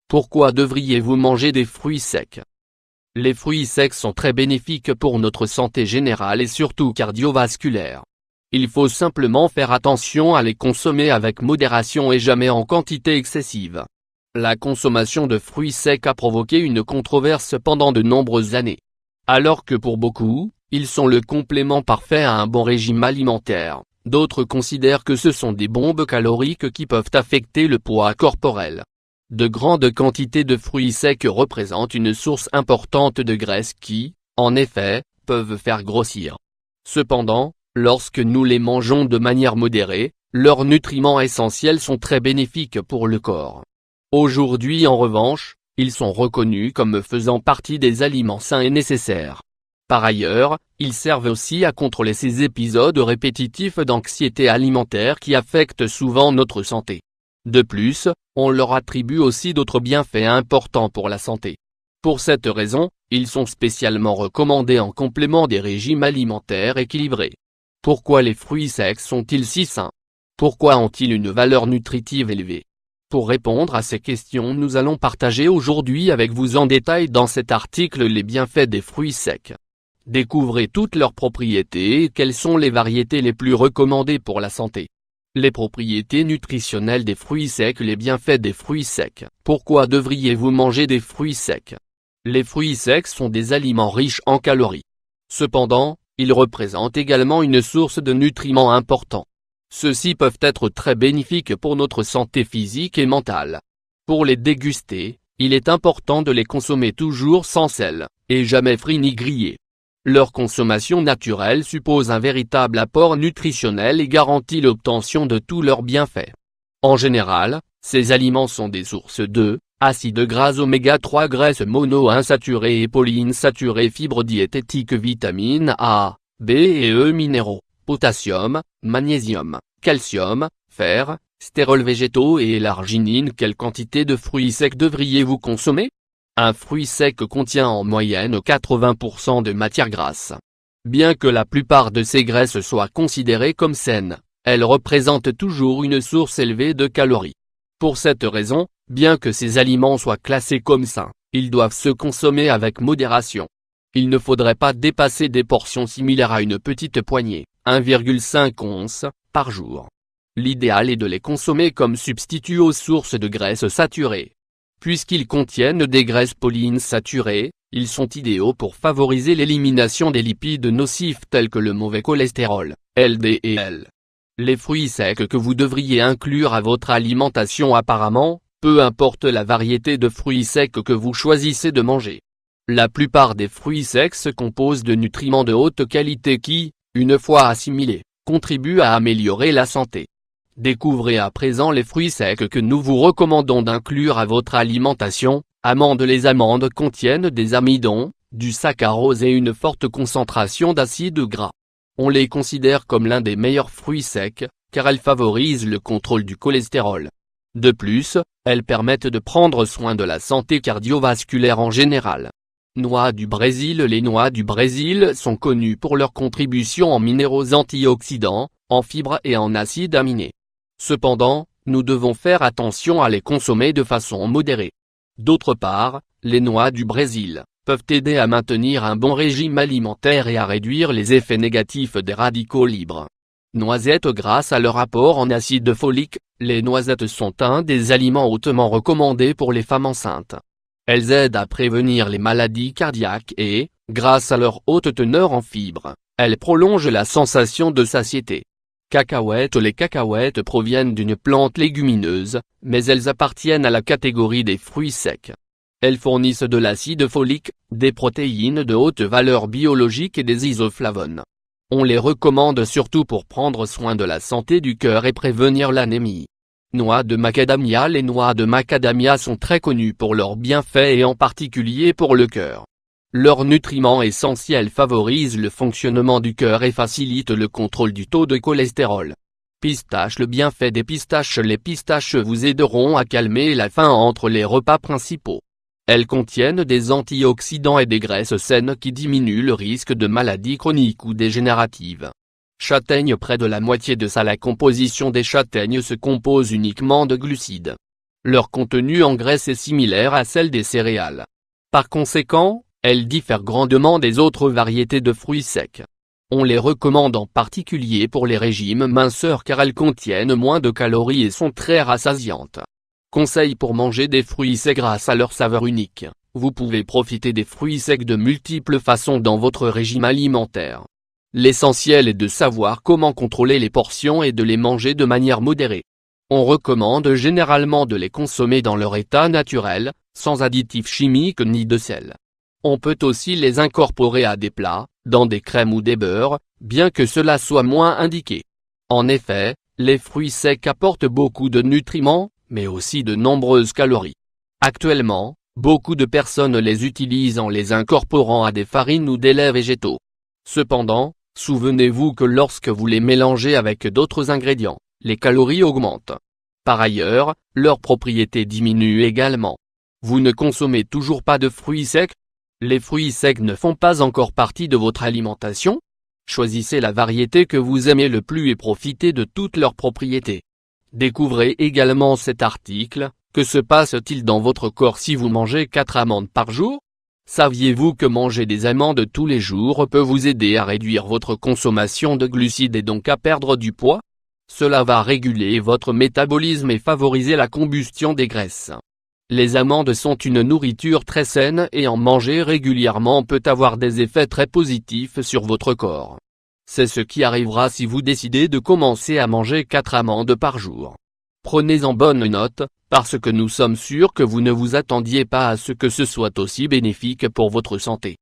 Pourquoi devriez-vous manger des fruits secs? Les fruits secs sont très bénéfiques pour notre santé générale et surtout cardiovasculaire. Il faut simplement faire attention à les consommer avec modération et jamais en quantité excessive. La consommation de fruits secs a provoqué une controverse pendant de nombreuses années. Alors que pour beaucoup, ils sont le complément parfait à un bon régime alimentaire, d'autres considèrent que ce sont des bombes caloriques qui peuvent affecter le poids corporel. De grandes quantités de fruits secs représentent une source importante de graisse qui, en effet, peuvent faire grossir. Cependant, lorsque nous les mangeons de manière modérée, leurs nutriments essentiels sont très bénéfiques pour le corps. Aujourd'hui en revanche, ils sont reconnus comme faisant partie des aliments sains et nécessaires. Par ailleurs, ils servent aussi à contrôler ces épisodes répétitifs d'anxiété alimentaire qui affectent souvent notre santé. De plus, on leur attribue aussi d'autres bienfaits importants pour la santé. Pour cette raison, ils sont spécialement recommandés en complément des régimes alimentaires équilibrés. Pourquoi les fruits secs sont-ils si sains? Pourquoi ont-ils une valeur nutritive élevée? Pour répondre à ces questions, nous allons partager aujourd'hui avec vous en détail dans cet article les bienfaits des fruits secs. Découvrez toutes leurs propriétés et quelles sont les variétés les plus recommandées pour la santé. Les propriétés nutritionnelles des fruits secs. Les bienfaits des fruits secs. Pourquoi devriez-vous manger des fruits secs? Les fruits secs sont des aliments riches en calories. Cependant, ils représentent également une source de nutriments importants. Ceux-ci peuvent être très bénéfiques pour notre santé physique et mentale. Pour les déguster, il est important de les consommer toujours sans sel, et jamais frits ni grillés. Leur consommation naturelle suppose un véritable apport nutritionnel et garantit l'obtention de tous leurs bienfaits. En général, ces aliments sont des sources de acides gras oméga 3, graisses monoinsaturées et polyinsaturées, fibres diététiques, vitamines A, B et E, minéraux, potassium, magnésium, calcium, fer, stérols végétaux et l'arginine. Quelle quantité de fruits secs devriez-vous consommer? Un fruit sec contient en moyenne 80% de matière grasse. Bien que la plupart de ces graisses soient considérées comme saines, elles représentent toujours une source élevée de calories. Pour cette raison, bien que ces aliments soient classés comme sains, ils doivent se consommer avec modération. Il ne faudrait pas dépasser des portions similaires à une petite poignée, 1,5 onces, par jour. L'idéal est de les consommer comme substitut aux sources de graisses saturées. Puisqu'ils contiennent des graisses polyinsaturées, ils sont idéaux pour favoriser l'élimination des lipides nocifs tels que le mauvais cholestérol, LDL. Les fruits secs que vous devriez inclure à votre alimentation. Apparemment, peu importe la variété de fruits secs que vous choisissez de manger. La plupart des fruits secs se composent de nutriments de haute qualité qui, une fois assimilés, contribuent à améliorer la santé. Découvrez à présent les fruits secs que nous vous recommandons d'inclure à votre alimentation. Amandes. Les amandes contiennent des amidons, du saccharose et une forte concentration d'acides gras. On les considère comme l'un des meilleurs fruits secs, car elles favorisent le contrôle du cholestérol. De plus, elles permettent de prendre soin de la santé cardiovasculaire en général. Noix du Brésil. Les noix du Brésil sont connues pour leur contribution en minéraux antioxydants, en fibres et en acides aminés. Cependant, nous devons faire attention à les consommer de façon modérée. D'autre part, les noix du Brésil peuvent aider à maintenir un bon régime alimentaire et à réduire les effets négatifs des radicaux libres. Noisettes. Grâce à leur apport en acide folique, les noisettes sont un des aliments hautement recommandés pour les femmes enceintes. Elles aident à prévenir les maladies cardiaques et, grâce à leur haute teneur en fibres, elles prolongent la sensation de satiété. Cacahuètes. Les cacahuètes proviennent d'une plante légumineuse, mais elles appartiennent à la catégorie des fruits secs. Elles fournissent de l'acide folique, des protéines de haute valeur biologique et des isoflavones. On les recommande surtout pour prendre soin de la santé du cœur et prévenir l'anémie. Noix de macadamia. Les noix de macadamia sont très connues pour leurs bienfaits et en particulier pour le cœur. Leurs nutriments essentiels favorisent le fonctionnement du cœur et facilitent le contrôle du taux de cholestérol. Pistaches. Le bienfait des pistaches. Les pistaches vous aideront à calmer la faim entre les repas principaux. Elles contiennent des antioxydants et des graisses saines qui diminuent le risque de maladies chroniques ou dégénératives. Châtaigne. Près de la moitié de la composition des châtaignes se compose uniquement de glucides. Leur contenu en graisse est similaire à celle des céréales. Par conséquent, elles diffèrent grandement des autres variétés de fruits secs. On les recommande en particulier pour les régimes minceurs car elles contiennent moins de calories et sont très rassasiantes. Conseil pour manger des fruits secs grâce à leur saveur unique. Vous pouvez profiter des fruits secs de multiples façons dans votre régime alimentaire. L'essentiel est de savoir comment contrôler les portions et de les manger de manière modérée. On recommande généralement de les consommer dans leur état naturel, sans additifs chimiques ni de sel. On peut aussi les incorporer à des plats, dans des crèmes ou des beurres, bien que cela soit moins indiqué. En effet, les fruits secs apportent beaucoup de nutriments, mais aussi de nombreuses calories. Actuellement, beaucoup de personnes les utilisent en les incorporant à des farines ou des laits végétaux. Cependant, souvenez-vous que lorsque vous les mélangez avec d'autres ingrédients, les calories augmentent. Par ailleurs, leurs propriétés diminuent également. Vous ne consommez toujours pas de fruits secs? Les fruits secs ne font pas encore partie de votre alimentation? Choisissez la variété que vous aimez le plus et profitez de toutes leurs propriétés. Découvrez également cet article. Que se passe-t-il dans votre corps si vous mangez 4 amandes par jour? Saviez-vous que manger des amandes tous les jours peut vous aider à réduire votre consommation de glucides et donc à perdre du poids? Cela va réguler votre métabolisme et favoriser la combustion des graisses. Les amandes sont une nourriture très saine et en manger régulièrement peut avoir des effets très positifs sur votre corps. C'est ce qui arrivera si vous décidez de commencer à manger 4 amandes par jour. Prenez en bonne note, parce que nous sommes sûrs que vous ne vous attendiez pas à ce que ce soit aussi bénéfique pour votre santé.